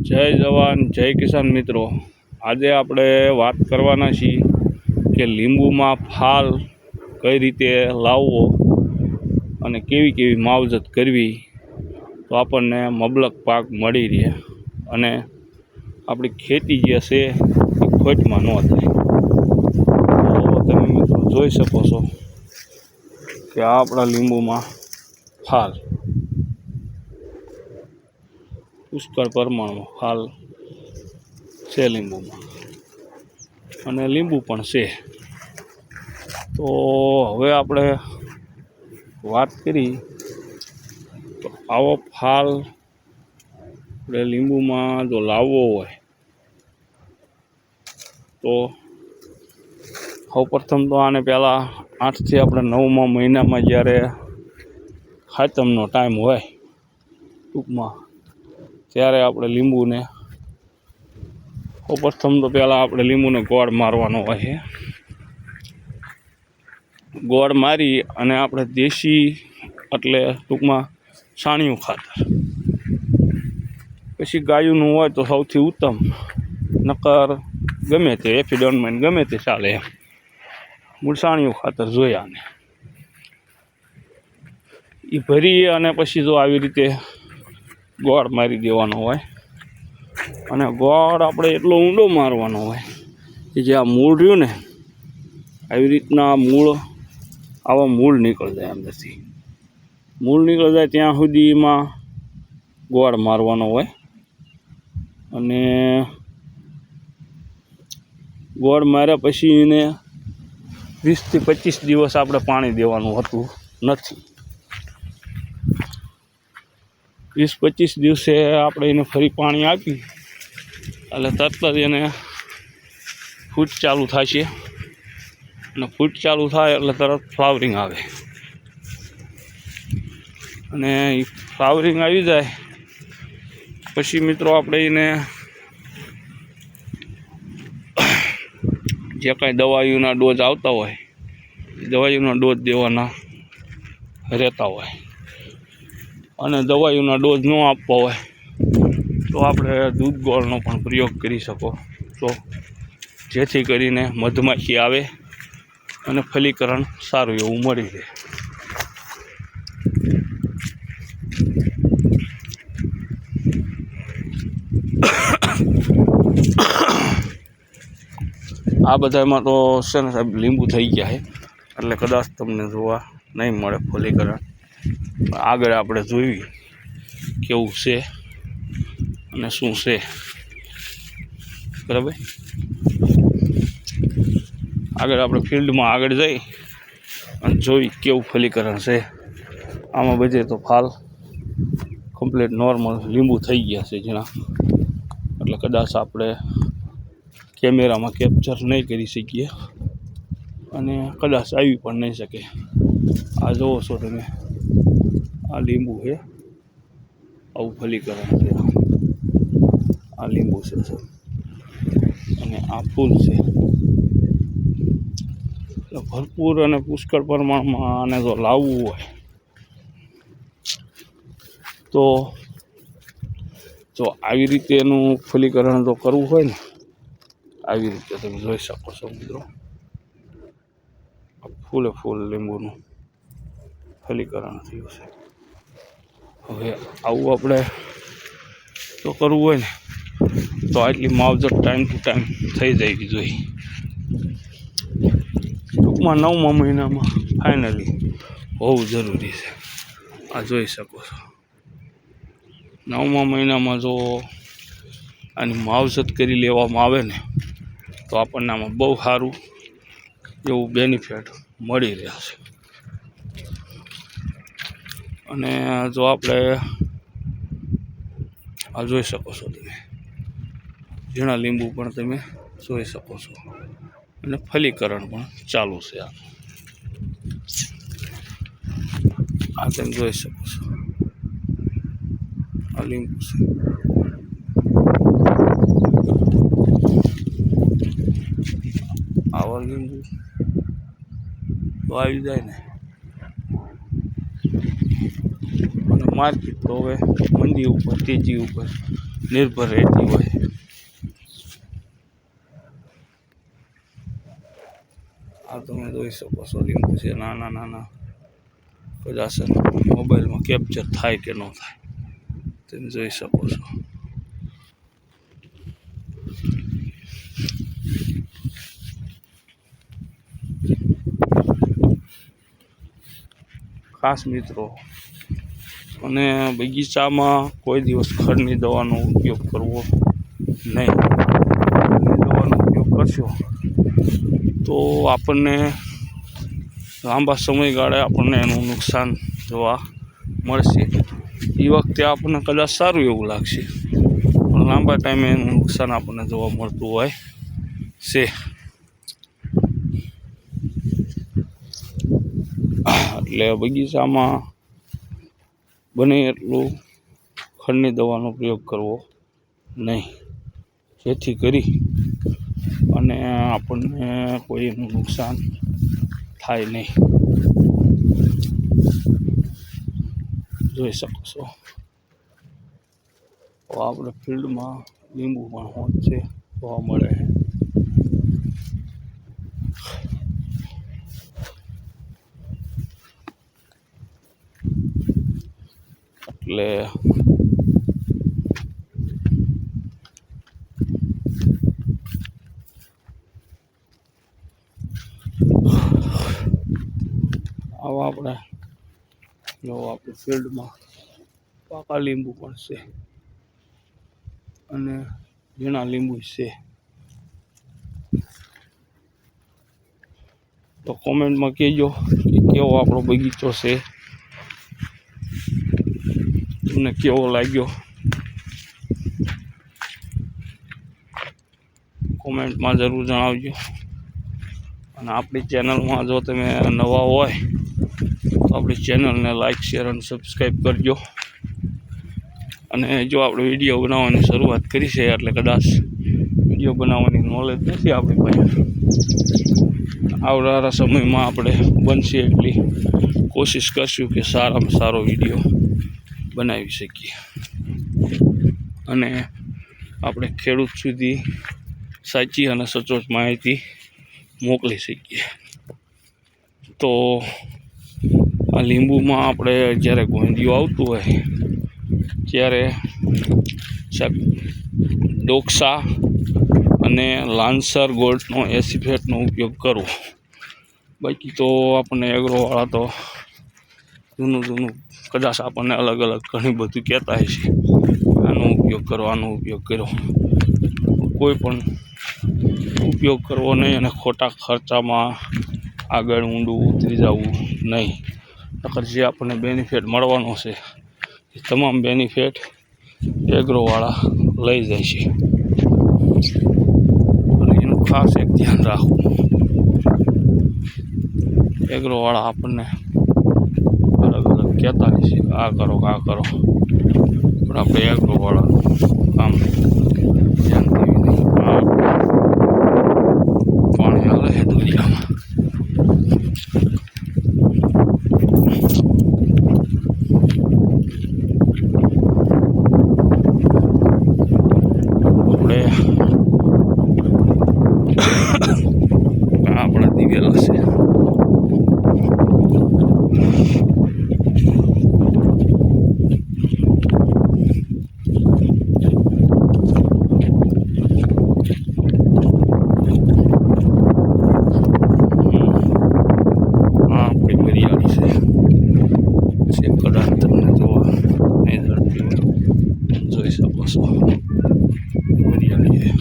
જય જવાન જય કિસાન મિત્રો, આજે આપણે વાત કરવાના છીએ કે લીંબુમાં ફાલ કઈ રીતે લાવવો અને કેવી કેવી માવજત કરવી તો આપણને મબલક પાક મળી રહે અને આપણી ખેતી જે છે એ ખોટમાં ન થાય. તો તમે મિત્રો જોઈ શકો છો કે આ આપણા લીંબુમાં ફાલ પુષ્કળ પ્રમાણમાં ફાલ છે લીંબુમાં અને લીંબુ પણ છે. તો હવે આપણે વાત કરી તો આવો ફાલ આપણે લીંબુમાં જો લાવવો હોય તો સૌપ્રથમ તો આને પહેલાં 8 થી આપણે 9મા મહિનામાં જ્યારે ખાતમનો ટાઈમ હોય ટૂંકમાં ત્યારે આપણે લીંબુને સૌપ્રથમ તો પહેલાં આપણે લીંબુને ગોળ મારવાનો હોય છે. ગોળ મારી અને આપણે દેશી એટલે ટૂંકમાં છાણિયું ખાતર, પછી ગાયુંનું હોય તો સૌથી ઉત્તમ, નકર ગમે તે એફિડોનમાઇન ગમે તે ચાલે એમ. મૂળ છાણિયું ખાતર જોયા ને એ ભરી અને પછી જો આવી રીતે ગોળ મારી દેવાનો હોય અને ગોળ આપણે એટલો ઊંડો મારવાનો હોય કે જે આ મૂળ રહ્યું ને આવી રીતના આવા મૂળ નીકળી જાય અંદરથી. મૂળ નીકળી જાય ત્યાં સુધીમાં ગોળ મારવાનો હોય અને ગોળ માર્યા પછી એને 20 થી 25 દિવસ આપણે પાણી દેવાનું હોતું નથી. 20-25 દિવસે આપણે એને ફરી પાણી આપી એટલે તરત જ એને ફૂટ ચાલુ થશે અને ફૂટ ચાલુ થાય એટલે તરત ફ્લાવરિંગ આવે અને એ ફ્લાવરિંગ આવી જાય પછી મિત્રો આપણે એને જે કાંઈ દવાઈઓના ડોઝ આવતા હોય દવાઈઓના ડોઝ દેવાના રહેતા હોય અને દવાઈઓના ડોઝ ન આપવા હોય તો આપણે દૂધ ગોળનો પણ પ્રયોગ કરી શકો છો, જેથી કરીને મધમાખી આવે અને ફલીકરણ સારું એવું મળી રહે. આ બધામાં તો છે ને સાહેબ લીંબુ થઈ ગયા છે એટલે કદાચ તમને જોવા નહીં મળે ફલીકરણ. આગળ આપણે જોઈ કેવું છે અને શું છે, બરાબર. આગળ આપણે ફિલ્ડમાં આગળ જઈ અને જોઈ કેવું ફલીકરણ છે. આમાં બધે તો ફાલ કમ્પ્લીટ નોર્મલ લીંબુ થઈ ગયા છે જેના, એટલે કદાચ આપણે કેમેરામાં કેપ્ચર નહીં કરી શકીએ અને કદાચ આવી પણ નહીં શકે. આ જોવો છો તમે, આ લીંબુ છે, આવું ફલીકરણ છે. આ લીંબુ છે અને આ ફૂલ છે. ભરપૂર અને પુષ્કળ પ્રમાણમાં આને જો લાવવું હોય તો જો આવી રીતે એનું ફલીકરણ જો કરવું હોય ને આવી રીતે તમે જોઈ શકો છો મિત્રો, ફૂલે ફૂલ લીંબુનું ફલીકરણ થયું છે. હવે આવું આપણે તો કરવું હોય ને તો આટલી માવજત ટાઈમ ટુ ટાઈમ થઈ જવી જોઈએ. ટૂંકમાં 9મા મહિનામાં ફાઇનલી હોવું જરૂરી છે. આ જોઈ શકો છો 9મા મહિનામાં જો આની માવજત કરી લેવામાં આવે ને તો આપણને આમાં બહુ સારું એવું બેનિફિટ મળી રહ્યા છે. અને જો આપણે આ જોઈ શકો છો તમે, ઝીણા લીંબુ પણ તમે જોઈ શકો છો અને ફલીકરણ પણ ચાલુ છે. આ તમે જોઈ શકો છો, આ લીંબુ છે. આવા લીંબુ તો આવી જાય ને અને માર્કેટ તો હવે મંદી ઉપર તેજી ઉપર નિર્ભર રહેતી હોય. આ તમે જોઈ શકો છો લીંબુ છે નાના નાના, કદાચ મોબાઈલમાં કેપ્ચર થાય કે ન થાય તમે જોઈ શકો છો. ખાસ મિત્રો, અને બગીચામાં કોઈ દિવસ ખડની દવાનો ઉપયોગ કરવો નહીં. ખડની દવાનો ઉપયોગ કરશો તો આપણને લાંબા સમયગાળે આપણને એનું નુકસાન જોવા મળશે. એ વખતે આપણને કદાચ સારું એવું લાગશે, પણ લાંબા ટાઈમે એનું નુકસાન આપણને જોવા મળતું હોય છે. એટલે બગીચામાં બને એટલું ખડની દવાનો પ્રયોગ કરવો નહીં, જેથી કરી અને આપણને કોઈ એનું નુકસાન થાય નહીં. જોઈ શકો છો આપણે ફિલ્ડમાં લીંબુ પણ હોત છે જોવા મળે છે. એટલે આવા આપણે જો આપણી ફિલ્ડમાં પાકા લીંબુ પણ છે અને ઝીણા લીંબુ છે. તો કોમેન્ટમાં કહેજો કે કેવો આપણો બગીચો છે, તમને કેવો લાગ્યો. કોમેન્ટમાં જરૂર જણાવજો. અને આપણી ચેનલમાં જો તમે નવા હોય તો આપણી ચેનલને લાઈક, શેર અને સબસ્ક્રાઈબ કરજો. અને જો આપણે વિડીયો બનાવવાની શરૂઆત કરી છે એટલે કદાચ વિડીયો બનાવવાની નોલેજ નથી આપણી પાસે. આવનારા સમયમાં આપણે બનશે એટલી કોશિશ કરશું કે સારામાં સારો વિડીયો બનાવી શકીએ અને આપણે ખેડૂત સુધી સાચી અને સચોટ માહિતી મોકલી શકીએ. તો આ લીંબુમાં આપણે જ્યારે ગોંધિયું આવતું હોય ત્યારે ડોક્સા અને લાન્સર ગોલ્ડનો એસિફેટનો ઉપયોગ કરવો. બાકી તો આપણને એગ્રોવાળા તો જૂનું કદાચ આપણને અલગ અલગ ઘણી બધું કહેતા હોય છે, આનો ઉપયોગ કરો, આનો ઉપયોગ કરો. કોઈ પણ ઉપયોગ કરવો નહીં અને ખોટા ખર્ચામાં આગળ ઊંડું ઉતરી જવું નહીં. નકર જે આપણને બેનિફિટ મળવાનો છે એ તમામ બેનિફિટ એગ્રોવાળા લઈ જાય છે. અને એનું ખાસ એક ધ્યાન રાખવું, એગ્રોવાળા આપણને અલગ અલગ કહેતા હોય છે આ કરો આ કરો, પણ આપણે એગ્રોવાળાનું કામ ધ્યાન દેવી નહીં. પાણી હાલે છે દરિયામાં. આપણા દિવેલો છે. આપણી વરિયાળી છે, કદાચ તમને જોવા નહીં જડતી હોય જોઈ શકો છો. વરિયાળી છે.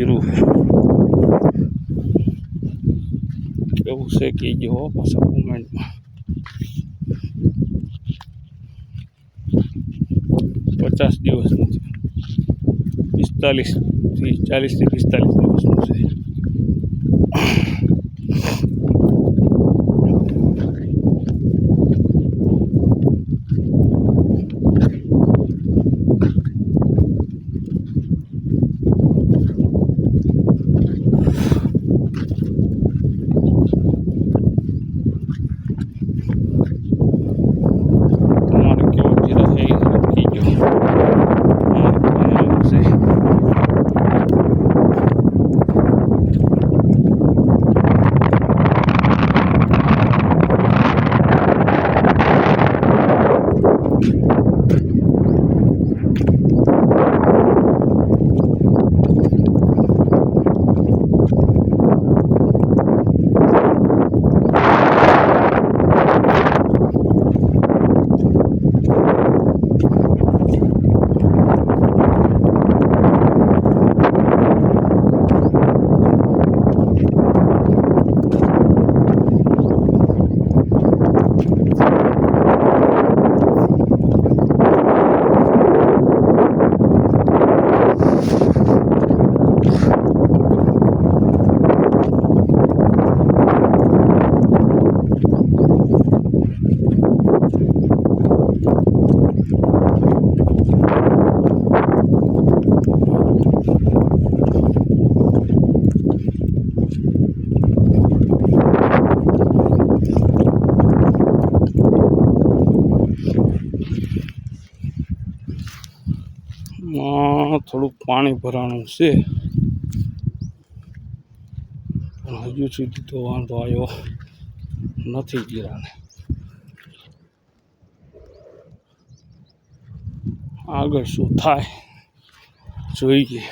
જીરું કેવું છે કહેજો પાછા કોમેન્ટમાં. 50 દિવસ નથી, 45 થી 40 થી 45 દિવસનું છે. તમારે કેવો જીરા છે એ કહેજો. થોડુંક પાણી ભરાણું છે પણ હજુ સુધી તો વાંધો આવ્યો નથી જીરાને. આગળ શું થાય જોઈએ.